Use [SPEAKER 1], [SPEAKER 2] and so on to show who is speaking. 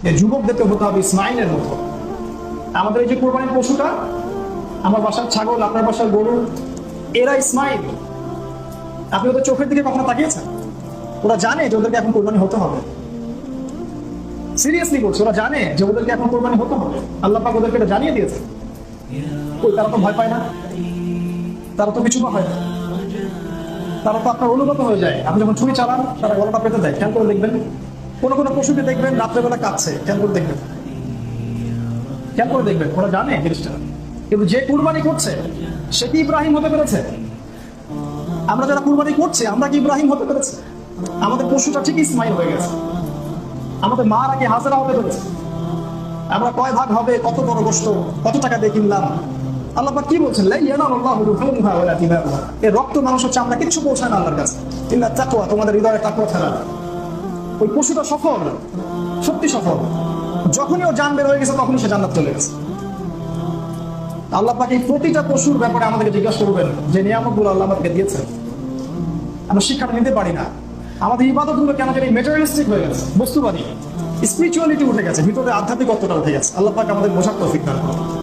[SPEAKER 1] এই যুবকদেরকে হতে হবে ইসমাইলের মতো। আমাদের এই যে কোরবানির পশুটা, আমার বাসার ছাগল, আপনার বাসার গরু, এরা ইসমাইল। আপনি ওদের চোখের দিকে কখনো তাকিয়েছেন? ওরা জানে যে ওদেরকে এখন কোরবানি হতে হবে। সিরিয়াসলি বলছে, ওরা জানে যে ওদেরকে এখন কোরবানি হতে হবে। আল্লাহ পাক ওদেরকে এটা জানিয়ে দিয়েছে। ওই তারা তো ভয় পায় না, তারা তো কিছু হয় না, তারা তো আপনার অনুগত হয়ে যায়। আপনি যখন ছুরি চালান তারা গলাটা পেতে দেয়। খেয়াল করে দেখবেন, কোনো কোনো পশুকে দেখবেন রাত্রেবেলা কাঁদছে, খেয়াল করে দেখবেন, খেয়াল করে দেখবেন, ওরা জানে জিনিসটা। কিন্তু যে কুরবানি করছে সে কি ইব্রাহিম হতে পেরেছে? আমরা যারা কুরবানি করছে আমরা কি ইব্রাহিম হতে পেরেছে? আমাদের পশুটা ঠিক ইসমাইল হয়ে গেছে। আমাদের মা আগে হাজেরা হতে পেরেছে। আমরা কয় ভাগ হবে, কত বড় গোশত, কত টাকা দিয়ে কিনলাম, আল্লাহ পাক কি বলছেন? এর রক্ত মানুষ হচ্ছে, আমরা কিচ্ছু পৌঁছায় না আল্লাহর কাছে। ইল্লা তাকওয়া, তোমাদের হৃদয়ে তাকওয়া ছাড়া। ওই পশুটা সফল, সত্যি সফল। যখনই ও জান বের হয়ে গেছে তখনই সে জান্নাত চলে গেছে। আল্লাহ পাক এই প্রতিটা পশুর ব্যাপারে আমাদেরকে জিজ্ঞাসা করবেন যে নিয়ামতগুলো আল্লাহ আমাদেরকে দিয়েছেন, আমরা শিক্ষাটা নিতে পারি না। আমাদের ইবাদতগুলো কেন জানি ম্যাটেরিয়ালিস্টিক হয়ে গেছে, বস্তুবাদী। স্পিরিচুয়ালিটি উঠে গেছে, ভিতরে আধ্যাত্মিকত্বটা উঠে গেছে। আল্লাহ পাক আমাদের বোঝার তৌফিক দান করুন।